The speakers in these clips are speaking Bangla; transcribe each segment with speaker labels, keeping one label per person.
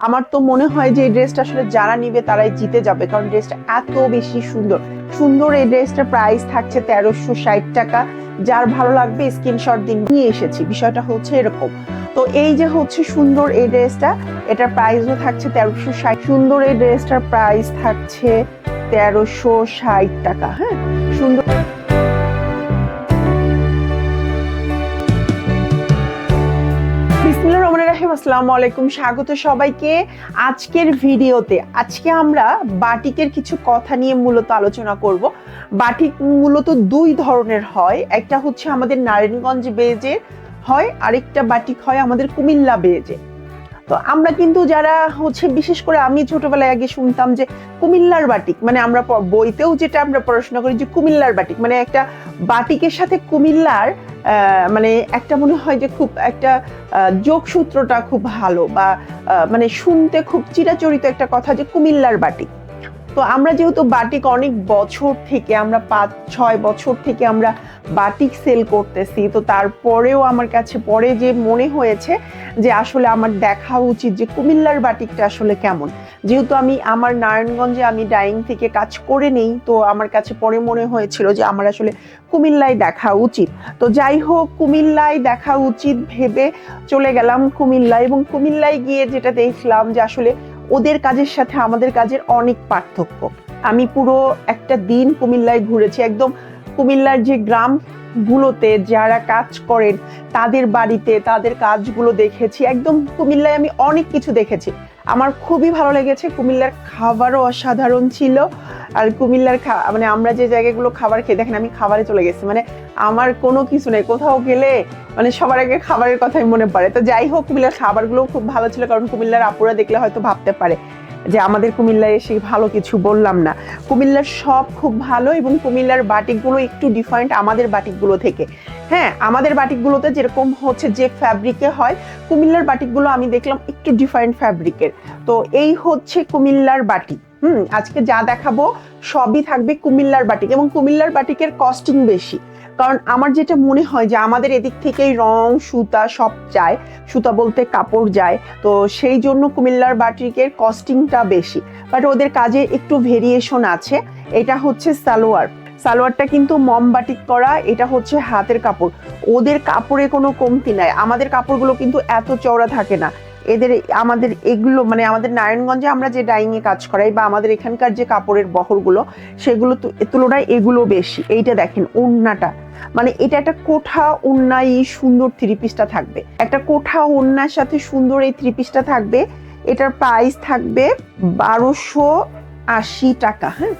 Speaker 1: আমার তো মনে হয় যে এই ড্রেসটা আসলে যারা নিবে তারাই জিতে যাবে, কারণ ড্রেসটা এত বেশি সুন্দর। এই ড্রেসটার প্রাইস থাকছে 1360 টাকা। যার ভালো লাগবে স্ক্রিনশট দিন। নিয়ে এসেছি, বিষয়টা হচ্ছে এরকম। তো এই যে হচ্ছে সুন্দর এই ড্রেসটা, এটার প্রাইসও থাকছে 1360। সুন্দর এই ড্রেসটার প্রাইস থাকছে 1360 টাকা। হ্যাঁ, সুন্দর। বিসমিল্লাহির রহমানির রহিম। আসসালামু আলাইকুম, স্বাগত সবাইকে আজকের ভিডিওতে। আজকে আমরা বাটিকের কিছু কথা নিয়ে মূলত আলোচনা করব। বাটিক মূলত দুই ধরনের হয়, একটা হচ্ছে আমাদের নারায়ণগঞ্জ বেজে হয়, আরেকটা বাটিক হয় আমাদের কুমিল্লা বেজে। তো আমরা কিন্তু যারা হচ্ছে, বিশেষ করে আমি ছোটবেলায় আগে শুনতাম যে কুমিল্লার বাটিক, মানে আমরা বইতেও যেটা আমরা পড়াশোনা করি যে কুমিল্লার বাটিক, মানে একটা বাটিকের সাথে কুমিল্লার মানে একটা মনে হয় যে খুব একটা যোগসূত্রটা খুব ভালো, বা মানে শুনতে খুব চিরাচরিত একটা কথা যে কুমিল্লার বাটিক। তো আমরা যেহেতু বাটিক অনেক বছর থেকে, আমরা 5-6 বছর থেকে আমরা বাটিক সেল করতেছি, তো তারপরেও আমার কাছে পরে যে মনে হয়েছে যে আসলে আমার দেখা উচিত যে কুমিল্লার বাটিকটা আসলে কেমন। যেহেতু আমি আমার নারায়ণগঞ্জে আমি ডাইং থেকে কাজ করে নেই, তো আমার কাছে পরে মনে হয়েছিল যে আমার আসলে কুমিল্লায় দেখা উচিত। তো যাই হোক, কুমিল্লায় দেখা উচিত ভেবে চলে গেলাম কুমিল্লায়, এবং কুমিল্লায় গিয়ে যেটা দেখলাম যে আসলে ওদের কাজের সাথে আমাদের কাজের অনেক পার্থক্য। আমি পুরো একটা দিন কুমিল্লায় ঘুরেছি, একদম কুমিল্লার যে গ্রাম গুলোতে যারা কাজ করেন তাদের বাড়িতে তাদের কাজগুলো দেখেছি। একদম কুমিল্লায় আমি অনেক কিছু দেখেছি, আমার খুবই ভালো লেগেছে। কুমিল্লার খাবারও অসাধারণ ছিল। আর কুমিল্লার মানে আমরা যে জায়গাগুলো খাবার খেয়ে, দেখেন আমি খাবারে চলে গেছি, মানে আমার কোনো কিছু নেই, কোথাও গেলে মানে সবার আগে খাবারের কথাই মনে পড়ে। তো যাই হোক, কুমিল্লার খাবারগুলো খুব ভালো ছিল, কারণ কুমিল্লার আপুরা দেখলে হয়তো ভাবতে পারে যে আমাদের কুমিল্লায় এসে ভালো কিছু বললাম না। কুমিল্লার সব খুব ভালো, এবং কুমিল্লার বাটিকগুলো একটু ডিফারেন্ট আমাদের বাটিকগুলো থেকে। হ্যাঁ, আমাদের বাটিকগুলোতে যেরকম হচ্ছে যে ফ্যাব্রিকে হয়, কুমিল্লার বাটিকগুলো আমি দেখলাম একটু ডিফারেন্ট ফ্যাব্রিকের। তো এই হচ্ছে কুমিল্লার বাটিক। আজকে যা দেখাবো সবই থাকবে কুমিল্লার বাটিক, এবং কুমিল্লার বাটিকের কস্টিং বেশি। কারণ আমার যেটা মনে হয় যে আমাদের এদিক থেকেই রং সুতা সব যায়, সুতা বলতে কাপড় যায়, তো সেই জন্য কুমিল্লার বাটিকের কস্টিংটা বেশি। বাট ওদের কাজে একটু ভেরিয়েশন আছে। এটা হচ্ছে সালোয়ারটা কিন্তু মম বাটিক করা, এটা হচ্ছে হাতের কাপড়। ওদের কাপড়ে কোনো কমতি নাই, আমাদের কাপড়গুলো কিন্তু এত চওড়া থাকে না। আমাদের এগুলো মানে আমাদের নারায়ণগঞ্জে আমরা যে ডাইং এ কাজ করাই, বা আমাদের এখানকার যে কাপড়ের বহরগুলো, সেগুলো তুলনায় এগুলো বেশি। এইটা দেখেন ওড়নাটা, মানে এটা একটা কোঠা ওড়নাই সুন্দর থ্রি পিসটা থাকবে, একটা কোঠা ওড়নার সাথে সুন্দর এই থ্রি পিসটা থাকবে। এটার প্রাইস থাকবে 1280 টাকা। হ্যাঁ,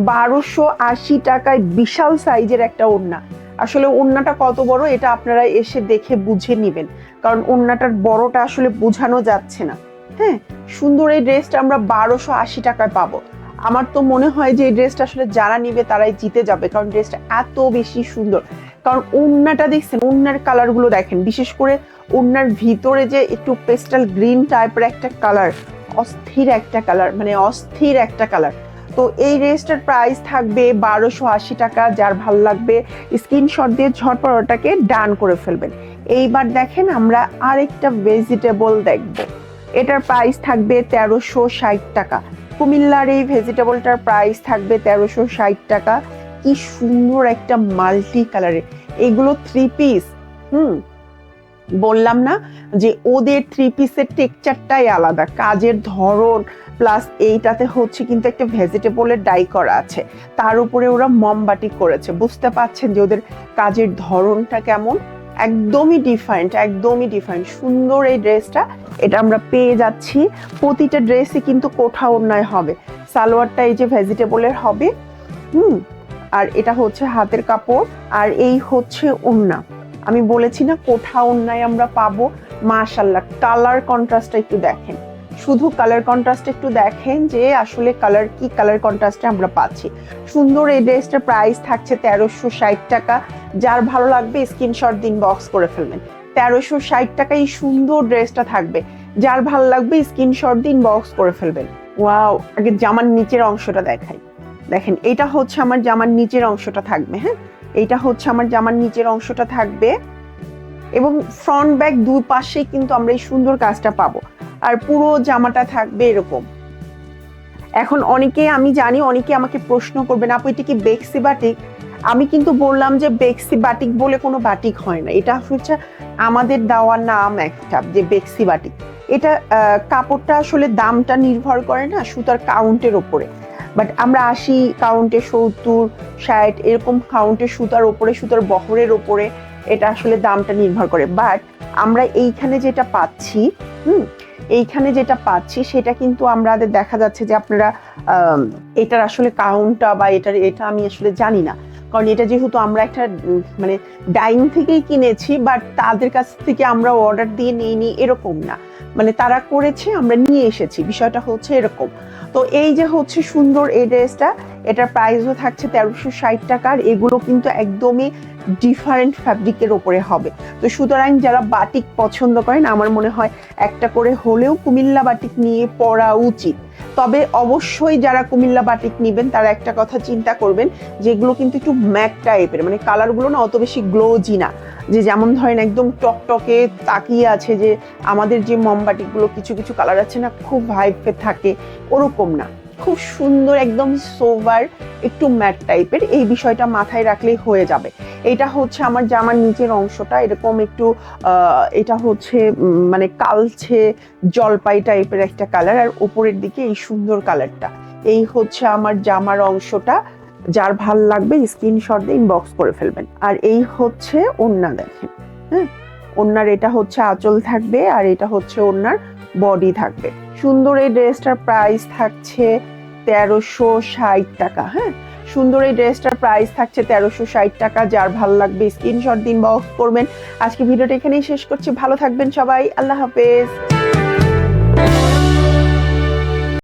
Speaker 1: 1280 টাকায় বিশাল সাইজের একটা ওড়না। আসলে ওড়নাটা কত বড় এটা আপনারা এসে দেখে বুঝে নিবেন, কারণ ওড়নাটার বড়টা আসলে বোঝানো যাচ্ছে না। হ্যাঁ, সুন্দর এই ড্রেসটা আমরা 1280 টাকায় পাবো। আমার তো মনে হয় যে এই ড্রেসটা আসলে যারা নিবে তারাই জিতে যাবে, কারণ ড্রেসটা এত বেশি সুন্দর। কারণ ওড়নাটা দেখছেন, ওড়নার কালার গুলো দেখেন, বিশেষ করে ওড়নার ভিতরে যে একটু পেস্টাল গ্রিন টাইপের একটা কালার, অস্থির একটা কালার, মানে অস্থির একটা কালার। তো এই ড্রেসটার প্রাইস থাকবে 1280 টাকা। যার ভাল লাগবে স্ক্রিনশট দিয়ে ঝটপট ওটাকে ডান করে ফেলবেন। এইবার দেখেন আমরা আরেকটা ভেজিটেবল দেখবো, এটার প্রাইস থাকবে 1360 টাকা। কুমিল্লার এই ভেজিটেবলটার প্রাইস থাকবে 1360 টাকা। কি সুন্দর একটা মাল্টি কালারের, এগুলো থ্রি পিস। বললাম না যে ওদের থ্রি পিসের টেক্সচারটাই আলাদা, কাজের ধরন প্লাস এইটাতে হচ্ছে কিন্তু একটা ভেজিটেবলের ডাই করা আছে, তার উপরে ওরা মোমবাতি করেছে। বুঝতে পাচ্ছেন যে ওদের কাজের ধরনটা কেমন, একদমই ডিফারেন্ট, একদমই ডিফারেন্ট। সুন্দর এই ড্রেসটা, এটা আমরা পেয়ে যাচ্ছি। প্রতিটা ড্রেসই কিন্তু কোঠা ওড়নায় হবে। সালোয়ারটা এই যে ভেজিটেবলের হবে। আর এটা হচ্ছে হাতের কাপড়, আর এই হচ্ছে ওড়না। আমি বলেছি না কোঠা ওড়নায় আমরা পাবো। মাশাআল্লাহ, কালার কন্ট্রাস্টটা একটু দেখেন, শুধু কালার কন্ট্রাস্ট একটু দেখেন যে আসলে কি কালার কন্ট্রাস্টে আমরা পাচ্ছি। সুন্দর এই ড্রেসটার প্রাইস থাকছে 1360 টাকা। যার ভালো লাগবে স্ক্রিনশট দিন, বক্স করে ফেলবেন। 1360 টাকায় এই সুন্দর ড্রেসটা থাকবে, যার ভালো লাগবে স্ক্রিনশট দিন, বক্স করে ফেলবেন। ওয়াও, আগে জামার নিচের অংশটা দেখাই। দেখেন, এটা হচ্ছে আমার জামার নিচের অংশটা থাকবে। হ্যাঁ, এইটা হচ্ছে আমার জামার নিচের অংশটা থাকবে, এবং ফ্রন্ট ব্যাক দুই পাশেই কিন্তু আমরা এই সুন্দর কাজটা পাবো। আর পুরো জামাটা থাকবে এরকম। এখন আমি জানি অনেকে আমাকে প্রশ্ন করবেন, আপু এটা কি বেক্সি বাটিক? আমি কিন্তু বললাম যে বেক্সি বাটিক বলে কোনো বাটিক হয় না, এটা হচ্ছে আমাদের দেওয়া নাম একটা, যে বেক্সি বাটিক। এটা কাপড়টা আসলে দামটা নির্ভর করে না সুতার কাউন্টের ওপরে, বাট আমরা 80 কাউন্টে, 70, 60 এরকম কাউন্টে সুতার ওপরে, সুতার বহরের ওপরে এটা আসলে দামটা নির্ভর করে। বাট আমরা এইখানে যেটা পাচ্ছি, এইখানে যেটা পাচ্ছি সেটা কিন্তু আমাদের দেখা যাচ্ছে যে আপনারা এটার আসলে কাউন্টটা বা এটা আমি আসলে জানি না, কারণ এটা যেহেতু আমরা একটা মানে ডাইং থেকেই কিনেছি, বাট তাদের কাছ থেকে আমরা অর্ডার দিয়ে নিইনি এরকম না, মানে তারা করেছে আমরা নিয়ে এসেছি, বিষয়টা হচ্ছে এরকম। তো এই যে হচ্ছে সুন্দর এই ড্রেসটা, এটার প্রাইসও থাকছে 1360 টাকা। আর এগুলো কিন্তু একদমই ডিফারেন্ট ফ্যাব্রিকের ওপরে হবে। তো সুতরাং যারা বাটিক পছন্দ করেন, আমার মনে হয় একটা করে হলেও কুমিল্লা বাটিক নিয়ে পরা উচিত। তবে অবশ্যই যারা কুমিল্লা বাটিক নেবেন তারা একটা কথা চিন্তা করবেন, যেগুলো কিন্তু একটু ম্যাট টাইপের, মানে কালারগুলো না অত বেশি গ্লোজি না, যে যেমন ধরেন একদম টকটকে তাকিয়ে আছে, যে আমাদের যে মমবাটিকগুলো কিছু কিছু কালার আছে না খুব ভাইবে থাকে, ওরকম না, খুব সুন্দর একদম সোভার একটু ম্যাট টাইপের। এই বিষয়টা মাথায় রাখলেই হয়ে যাবে। এটা হচ্ছে আমার জামার নিচের অংশটা এরকম একটু এটা হচ্ছে মানে কালচে জলপাই টাইপের একটা কালার, আর উপরের দিকে এই সুন্দর কালারটা। এই হচ্ছে আমার জামার অংশটা। যার ভাল লাগবে স্ক্রিনশট দিয়ে ইনবক্স করে ফেলবেন। আর এই হচ্ছে ওড়না, দেখেন, হ্যাঁ, ওড়নার এটা হচ্ছে আঁচল থাকবে, আর এটা হচ্ছে ওড়নার বডি থাকবে। সুন্দর এই ড্রেসটার প্রাইস থাকছে 1360 টাকা। হ্যাঁ, সুন্দর এই ড্রেসটার প্রাইস থাকছে 1360 টাকা। যার ভালো লাগবে স্ক্রিনশট দিন, ইনবক্স করবেন। আজকে ভিডিওটা এখানেই শেষ করছি। ভালো থাকবেন সবাই, আল্লাহ হাফেজ।